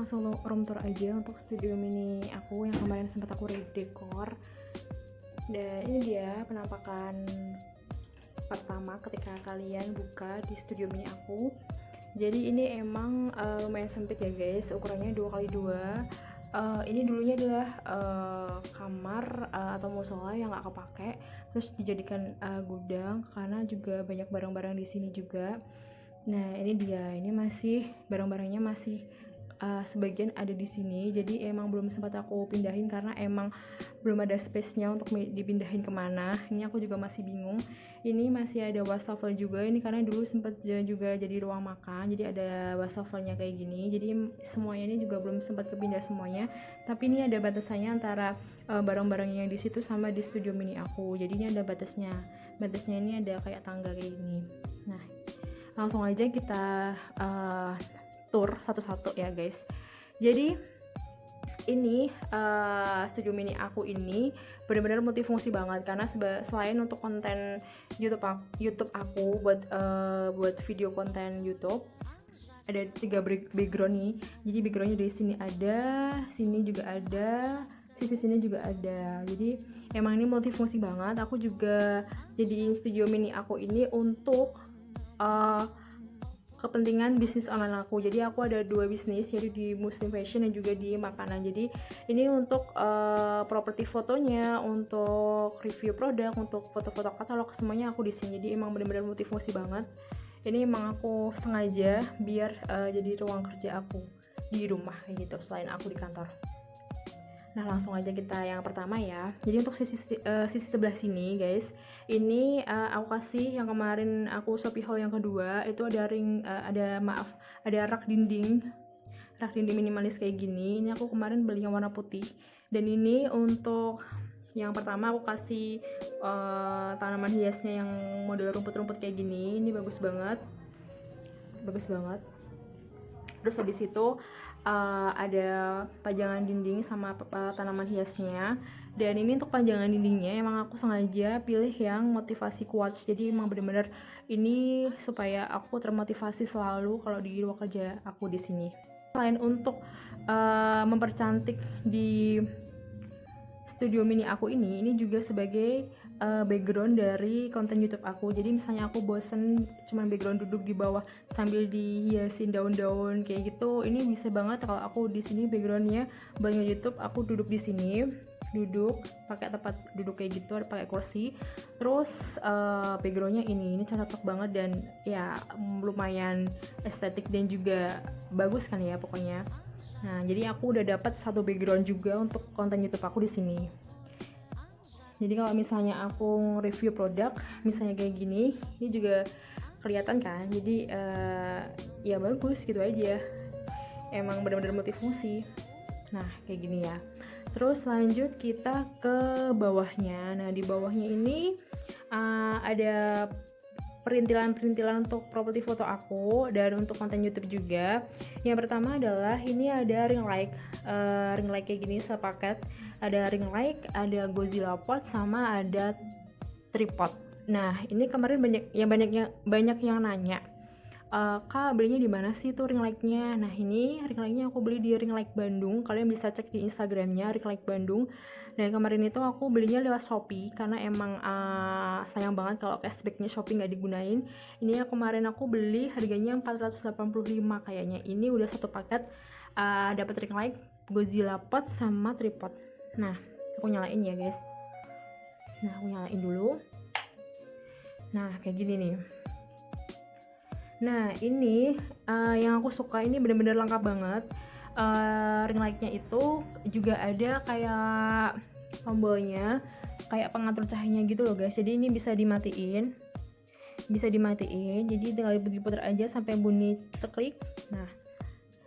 langsung room tour aja untuk studio mini aku yang kemarin sempat aku redekor. Dan ini dia penampakan pertama ketika kalian buka di studio mini aku. Jadi ini emang lumayan sempit ya guys, ukurannya 2x2. Ini dulunya adalah kamar atau musola yang gak kepake, terus dijadikan gudang karena juga banyak barang-barang di sini juga. Nah ini dia, ini masih barang-barangnya masih sebagian ada di sini, jadi emang belum sempat aku pindahin karena emang belum ada space-nya untuk dipindahin kemana. Ini aku juga masih bingung. Ini masih ada wastafel juga, ini karena dulu sempat juga jadi ruang makan, jadi ada wastafelnya kayak gini. Jadi semuanya ini juga belum sempat kepindah semuanya, tapi ini ada batasannya antara barang-barang yang di situ sama di studio mini aku. Jadi ini ada batasnya ini ada kayak tangga kayak gini. Nah langsung aja kita tour satu-satu ya guys. Jadi ini studio mini aku ini benar-benar multifungsi banget karena selain untuk konten YouTube aku buat video konten YouTube, ada 3 background nih. Jadi backgroundnya dari sini ada, sini juga ada, sisi sini juga ada. Jadi emang ini multifungsi banget. Aku juga jadiin studio mini aku ini untuk kepentingan bisnis online aku. Jadi aku ada 2 bisnis, yaitu di Muslim Fashion dan juga di makanan. Jadi ini untuk properti fotonya, untuk review produk, untuk foto-foto katalog, semuanya aku di sini. Jadi emang benar-benar multifungsi banget. Ini emang aku sengaja biar jadi ruang kerja aku di rumah kayak gitu, selain aku di kantor. Nah langsung aja kita yang pertama ya. Jadi untuk sisi sebelah sini guys, ini aku kasih yang kemarin aku Shopee haul yang kedua, itu ada ada rak dinding minimalis kayak gini. Ini aku kemarin beli yang warna putih. Dan ini untuk yang pertama aku kasih tanaman hiasnya yang model rumput-rumput kayak gini. Ini bagus banget. Terus habis itu ada pajangan dinding sama tanaman hiasnya. Dan ini untuk pajangan dindingnya emang aku sengaja pilih yang motivasi quotes. Jadi emang bener-bener ini supaya aku termotivasi selalu kalau di ruang kerja aku di sini. Selain untuk mempercantik di studio mini aku ini juga sebagai background dari konten YouTube aku. Jadi misalnya aku bosen cuman background duduk di bawah sambil dihiasin daun-daun kayak gitu, ini bisa banget kalau aku di sini backgroundnya banyak YouTube, aku duduk di sini, duduk pakai tempat duduk kayak gitu, pakai kursi, terus backgroundnya ini cocok banget dan ya lumayan estetik dan juga bagus kan ya pokoknya. Nah jadi aku udah dapat satu background juga untuk konten YouTube aku di sini. Jadi kalau misalnya aku review produk, misalnya kayak gini, ini juga kelihatan kan. Jadi ya bagus gitu aja. Emang benar-benar multifungsi. Nah kayak gini ya. Terus lanjut kita ke bawahnya. Nah di bawahnya ini ada perintilan-perintilan untuk properti foto aku dan untuk konten YouTube juga. Yang pertama adalah ini ada ring light kayak gini sepaket. Ada ring light, ada Godzilla pot, sama ada tripod. Nah ini kemarin banyak yang nanya, Kak belinya di mana sih tuh ring lightnya? Nah ini ring lightnya aku beli di Ring Light Bandung. Kalian bisa cek di Instagramnya Ring Light Bandung. Dan kemarin itu aku belinya lewat Shopee karena emang sayang banget kalau cashbacknya Shopee nggak digunain. Ini kemarin aku beli harganya 485 kayaknya. Ini udah satu paket, dapat ring light, Godzilla pot, sama tripod. Nah aku nyalain ya guys. Nah aku nyalain dulu. Nah kayak gini nih. Nah ini yang aku suka, ini bener-bener lengkap banget. Ring lightnya itu juga ada kayak tombolnya, kayak pengatur cahayanya gitu loh guys. Jadi ini bisa dimatiin, jadi tinggal diputar aja sampai bunyi ceklik.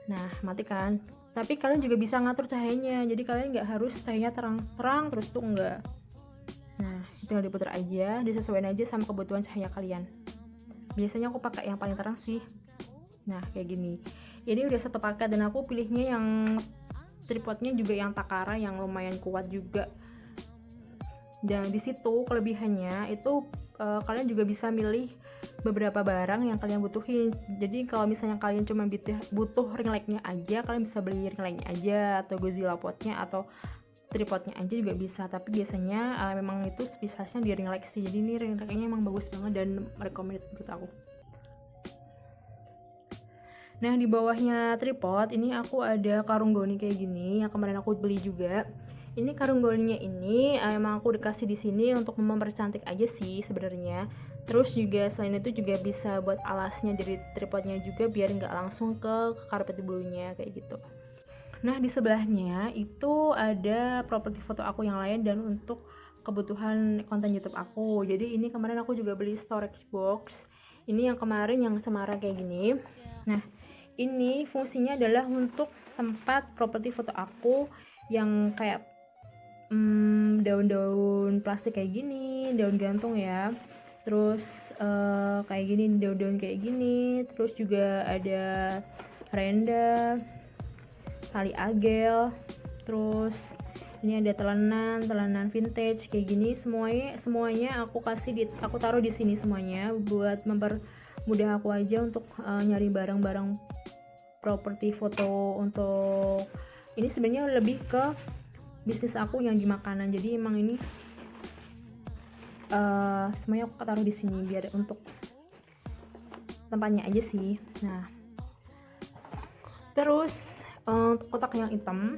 Nah matikan. Tapi kalian juga bisa ngatur cahayanya, jadi kalian nggak harus cahayanya terang terus tuh, enggak. Nah tinggal diputar aja, disesuaikan aja sama kebutuhan cahaya kalian. Biasanya aku pakai yang paling terang sih. Nah kayak gini. Ini udah satu paket dan aku pilihnya yang tripodnya juga yang Takara yang lumayan kuat juga. Dan di situ kelebihannya itu kalian juga bisa milih beberapa barang yang kalian butuhin. Jadi kalau misalnya kalian cuma butuh ring lightnya aja, kalian bisa beli ring lightnya aja, atau Godzilla potnya, atau tripodnya aja juga bisa. Tapi biasanya memang itu spesialisnya di ring light sih. Jadi ini ring lightnya emang bagus banget dan recommended menurut aku. Nah, di bawahnya tripod ini aku ada karung goni kayak gini yang kemarin aku beli juga. Ini karung goninya ini emang aku dikasih di sini untuk mempercantik aja sih sebenarnya. Terus juga selain itu juga bisa buat alasnya dari tripodnya juga biar nggak langsung ke karpet bulunya kayak gitu. Nah, di sebelahnya itu ada properti foto aku yang lain dan untuk kebutuhan konten YouTube aku. Jadi ini kemarin aku juga beli storage box. Ini yang kemarin yang cemara kayak gini. Nah, ini fungsinya adalah untuk tempat properti foto aku yang kayak daun-daun plastik kayak gini, daun gantung ya. Terus kayak gini, daun-daun kayak gini. Terus juga ada renda, tali agel. Terus ini ada telenan vintage kayak gini. Semuanya aku taruh di sini semuanya buat mempermudah aku aja untuk nyari barang-barang properti foto. Untuk ini sebenarnya lebih ke bisnis aku yang di makanan. Jadi emang ini semuanya aku taruh di sini biar untuk tempatnya aja sih. Nah, terus kotak yang hitam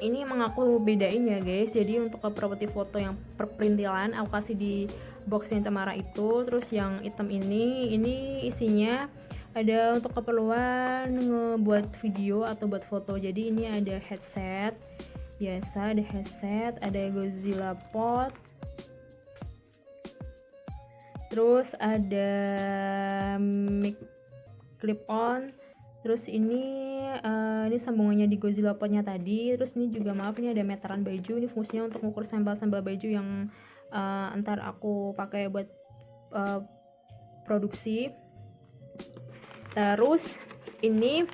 ini emang aku bedain ya guys. Jadi untuk properti foto yang perperintilan aku kasih di box yang cemara itu. Terus yang hitam ini isinya ada untuk keperluan ngebuat video atau buat foto. Jadi ini ada headset biasa, ada headset, ada Godzilla pot, terus ada mic clip on. Terus ini sambungannya di Godzilla potnya tadi. Terus ini juga maaf, ini ada meteran baju. Ini fungsinya untuk mengukur sampel-sampel baju yang ntar aku pakai buat produksi. Terus ini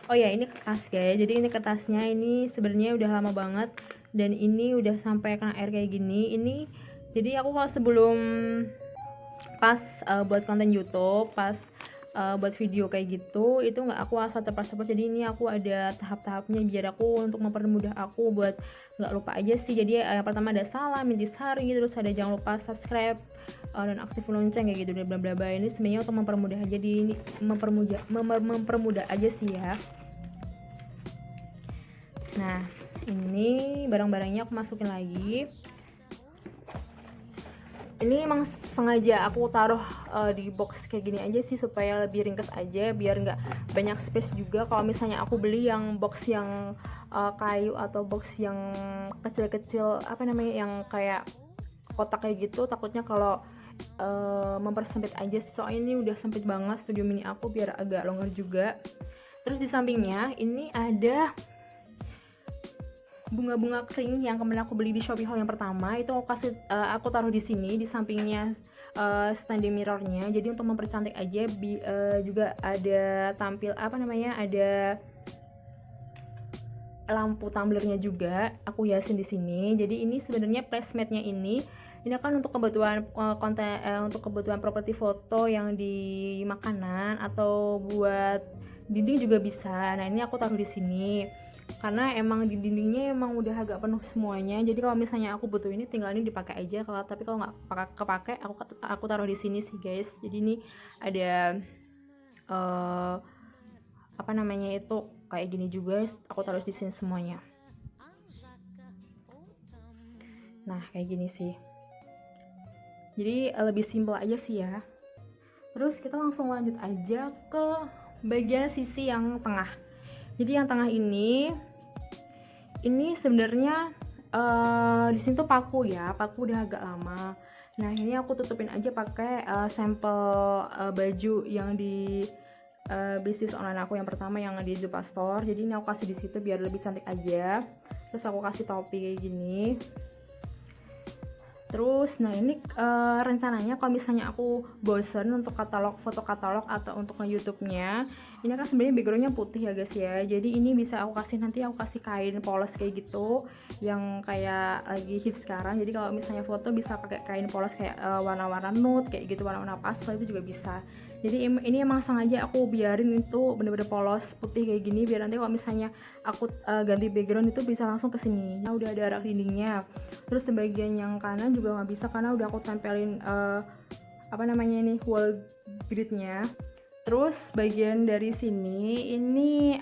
ini kertas guys. Jadi ini kertasnya ini sebenarnya udah lama banget dan ini udah sampai kena air kayak gini. Ini jadi aku kalau sebelum pas buat konten YouTube, pas buat video kayak gitu, itu nggak aku asal cepat-cepat. Jadi ini aku ada tahap-tahapnya biar aku untuk mempermudah aku buat nggak lupa aja sih. Jadi yang pertama ada salam intisari, terus ada jangan lupa subscribe dan aktif lonceng kayak gitu, bla bla bla. Ini sebenarnya untuk mempermudah aja, jadi mempermudah aja sih ya. Nah, ini barang-barangnya aku masukin lagi. Ini emang sengaja aku taruh di box kayak gini aja sih supaya lebih ringkas aja, biar nggak banyak space juga. Kalau misalnya aku beli yang box yang kayu atau box yang kecil-kecil yang kayak kotak kayak gitu, takutnya kalau mempersempit aja sih. Soalnya ini udah sempit banget studio mini aku, biar agak longgar juga. Terus di sampingnya ini ada bunga-bunga kering yang kemarin aku beli di Shopee haul yang pertama. Itu aku taruh di sini di sampingnya standing mirrornya. Jadi untuk mempercantik aja. Juga ada ada lampu tumblernya juga aku hiasin di sini. Jadi ini sebenarnya placematnya ini kan untuk kebutuhan untuk kebutuhan properti foto yang di makanan atau buat dinding juga bisa. Nah, ini aku taruh di sini karena emang di dindingnya emang udah agak penuh semuanya. Jadi kalau misalnya aku butuh ini tinggal ini dipakai aja. Tapi kalau nggak kepake aku taruh di sini sih guys. Jadi ini ada itu kayak gini juga, aku taruh di sini semuanya. Nah, kayak gini sih. Jadi lebih simpel aja sih ya. Terus kita langsung lanjut aja ke bagian sisi yang tengah. Jadi yang tengah ini sebenarnya di sini tuh paku udah agak lama. Nah, ini aku tutupin aja pakai sampel baju yang di bisnis online aku yang pertama yang di Zupa Store. Jadi ini aku kasih di situ biar lebih cantik aja. Terus aku kasih topi kayak gini. Terus, nah ini rencananya kalau misalnya aku bosen untuk katalog, foto katalog atau untuk nge-YouTube-nya, ini kan sebenarnya backgroundnya putih ya guys ya. Jadi ini bisa aku kasih, nanti aku kasih kain polos kayak gitu, yang kayak lagi hits sekarang. Jadi kalau misalnya foto bisa pakai kain polos kayak warna-warna nude kayak gitu, warna-warna pastel itu juga bisa. Jadi ini emang sengaja aku biarin itu bener-bener polos putih kayak gini, biar nanti kalau misalnya aku ganti background itu bisa langsung ke sini. Nah, udah ada rak dindingnya. Terus di bagian yang kanan juga nggak bisa karena udah aku tempelin apa namanya ini, wall gridnya. Terus bagian dari sini ini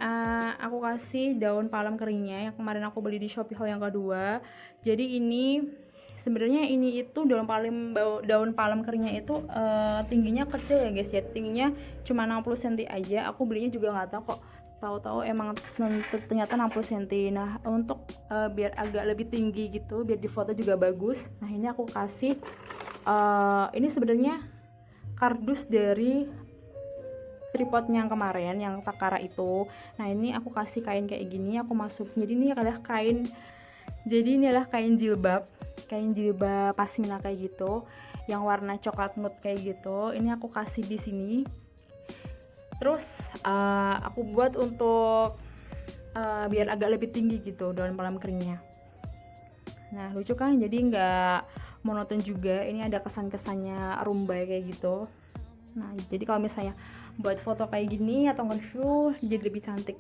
aku kasih daun palem keringnya yang kemarin aku beli di Shopee Haul yang kedua. Jadi ini sebenarnya ini itu daun palem keringnya itu tingginya kecil ya guys ya, tingginya cuma 60 cm aja. Aku belinya juga nggak tahu kok, tahu-tahu emang ternyata 60 cm. Nah untuk biar agak lebih tinggi gitu, biar di foto juga bagus, nah ini aku kasih ini sebenarnya kardus dari tripodnya yang kemarin yang Takara itu. Nah ini aku kasih kain kayak gini, aku masuk, jadi ini adalah kain jilbab pasmina kayak gitu, yang warna coklat nude kayak gitu. Ini aku kasih di sini. Terus aku buat untuk biar agak lebih tinggi gitu daun palem keringnya. Nah lucu kan, jadi nggak monoton juga. Ini ada kesan-kesannya rumbai kayak gitu. Nah jadi kalau misalnya buat foto kayak gini atau nge-review jadi lebih cantik.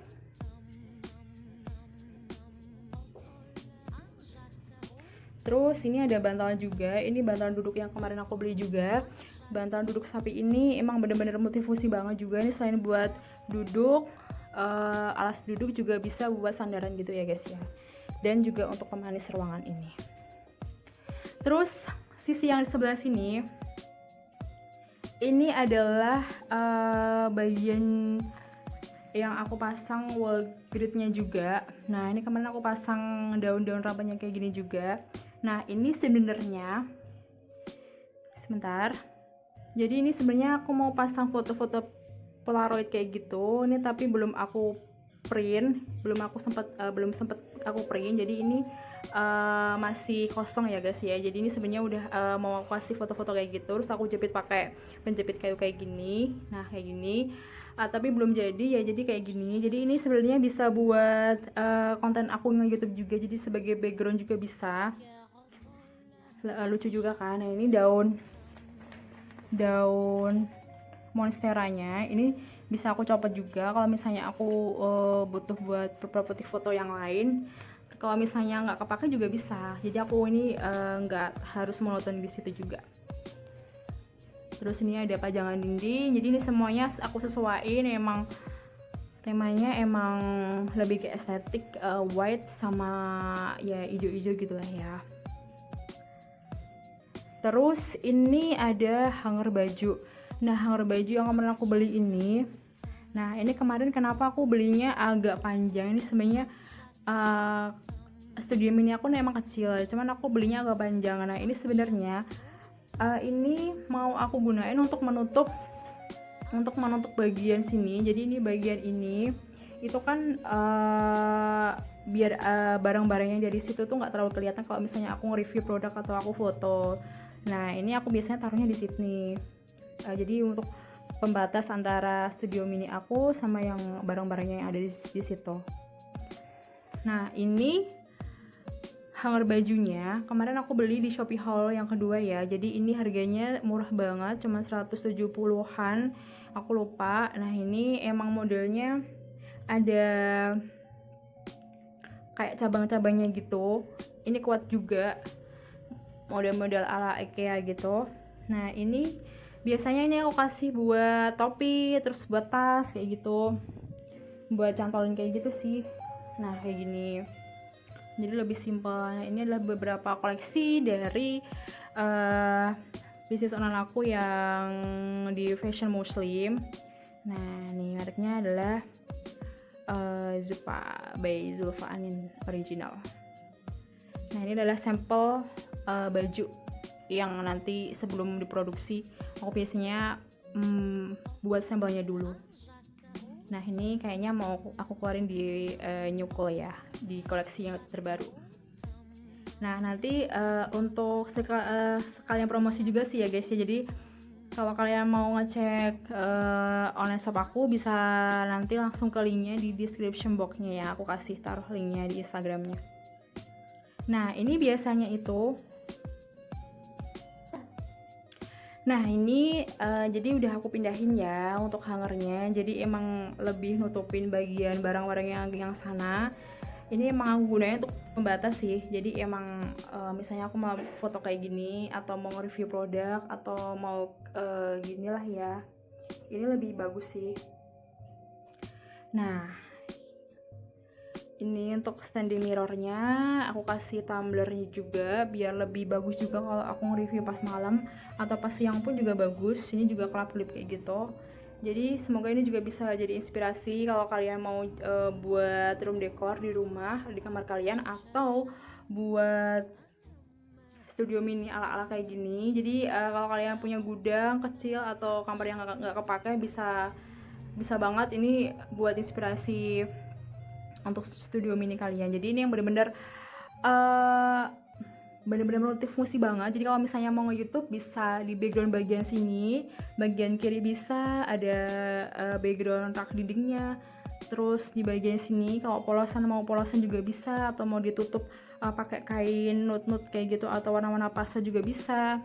Terus ini ada bantal juga, ini bantal duduk yang kemarin aku beli juga. Bantal duduk sapi ini emang bener-bener multifungsi banget juga. Ini selain buat duduk, alas duduk juga bisa buat sandaran gitu ya guys ya. Dan juga untuk pemanis ruangan ini. Terus sisi yang di sebelah sini, ini adalah bagian yang aku pasang wall gridnya juga. Nah ini kemarin aku pasang daun-daun rampanya kayak gini juga. Nah ini sebenarnya sebentar. Jadi ini sebenarnya aku mau pasang foto-foto Polaroid kayak gitu. Ini tapi belum aku print, belum sempet aku print. Jadi ini masih kosong ya guys ya. Jadi ini sebenarnya udah mau aku kasih foto-foto kayak gitu. Terus aku jepit pakai penjepit kayu kayak gini. Nah kayak gini. Tapi belum jadi ya, jadi kayak gini. Jadi ini sebenarnya bisa buat konten akun YouTube juga, jadi sebagai background juga bisa. Lucu juga kan. Nah ini daun monsteranya ini bisa aku copot juga kalau misalnya aku butuh buat properti foto yang lain. Kalau misalnya nggak kepake juga bisa, jadi aku ini nggak harus monoton di situ juga. Terus ini ada pajangan dinding, jadi ini semuanya aku sesuaiin, emang temanya emang lebih ke estetik, white sama ya hijau-hijau gitu lah ya. Terus ini ada hanger baju. Nah hanger baju yang kemarin aku beli ini, nah ini kemarin kenapa aku belinya agak panjang, ini sebenarnya studio mini aku nih emang kecil, cuman aku belinya agak panjang. Nah ini sebenarnya ini mau aku gunain untuk menutup bagian sini. Jadi ini bagian ini itu kan biar barang-barangnya dari situ tuh nggak terlalu kelihatan kalau misalnya aku nge-review produk atau aku foto. Nah ini aku biasanya taruhnya di sini. Jadi untuk pembatas antara studio mini aku sama yang barang-barangnya yang ada di situ. Nah ini hanger bajunya kemarin aku beli di Shopee Haul yang kedua ya. Jadi ini harganya murah banget, cuma 170-an, aku lupa. Nah ini emang modelnya ada kayak cabang-cabangnya gitu. Ini kuat juga, model-model ala IKEA gitu. Nah ini biasanya ini aku kasih buat topi, terus buat tas kayak gitu, buat cantolin kayak gitu sih. Nah kayak gini, jadi lebih simpel. Nah ini adalah beberapa koleksi dari bisnis online aku yang di Fashion Muslim. Nah ini mereknya adalah Zupa by Zulfa Anin Original. Nah ini adalah sampel baju yang nanti sebelum diproduksi aku biasanya buat sampelnya dulu. Nah ini kayaknya mau aku keluarin di New Cool ya, di koleksi yang terbaru. Nah nanti untuk sekalian promosi juga sih ya guys ya. Jadi kalau kalian mau ngecek online shop aku, bisa nanti langsung ke linknya di description boxnya ya. Aku kasih taruh linknya di Instagramnya. Nah ini biasanya itu. Nah ini jadi udah aku pindahin ya untuk hangernya. Jadi emang lebih nutupin bagian barang-barang yang sana. Ini emang aku gunanya untuk pembatas sih. Jadi emang misalnya aku mau foto kayak gini, atau mau review produk, atau mau gini lah ya, ini lebih bagus sih. Nah ini untuk standing mirrornya, aku kasih tumblernya juga biar lebih bagus juga kalau aku nge-review pas malam atau pas siang pun juga bagus. Ini juga kelap-kelip kayak gitu. Jadi semoga ini juga bisa jadi inspirasi kalau kalian mau buat room decor di rumah, di kamar kalian, atau buat studio mini ala-ala kayak gini. Jadi kalau kalian punya gudang kecil atau kamar yang nggak kepake, bisa banget ini buat inspirasi untuk studio mini kalian. Jadi ini yang bener-bener multifungsi banget. Jadi kalau misalnya mau nge-YouTube, bisa di background bagian sini, bagian kiri bisa ada background rak dindingnya. Terus di bagian sini kalau mau polosan juga bisa, atau mau ditutup pakai kain nut-nut kayak gitu, atau warna-warna pastel juga bisa.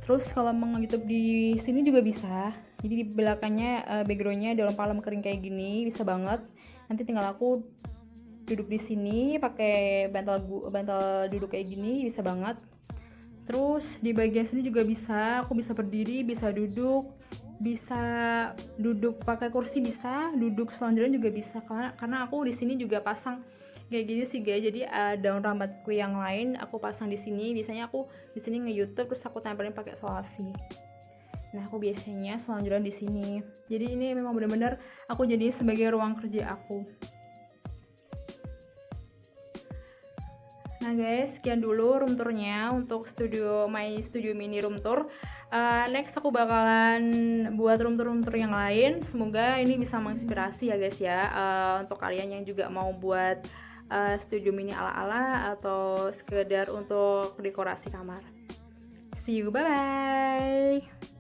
Terus kalau mau nge-YouTube di sini juga bisa. Jadi di belakangnya backgroundnya daun palem kering kayak gini, bisa banget. Nanti tinggal aku duduk di sini pakai bantal duduk kayak gini, bisa banget. Terus di bagian sini juga bisa, aku bisa berdiri, bisa duduk pakai kursi, bisa duduk selonjoran juga bisa, karena aku di sini juga pasang kayak gini sih guys. Jadi daun rambatku yang lain aku pasang di sini. Biasanya aku di sini nge-YouTube terus aku tempelin pakai solasi. Nah aku biasanya selonjoran di sini. Jadi ini memang benar-benar aku jadi sebagai ruang kerja aku. Nah guys, sekian dulu room tournya untuk my studio mini room tour. Next aku bakalan buat room tour yang lain. Semoga ini bisa menginspirasi ya guys ya, untuk kalian yang juga mau buat studio mini ala-ala atau sekedar untuk dekorasi kamar. See you, bye bye.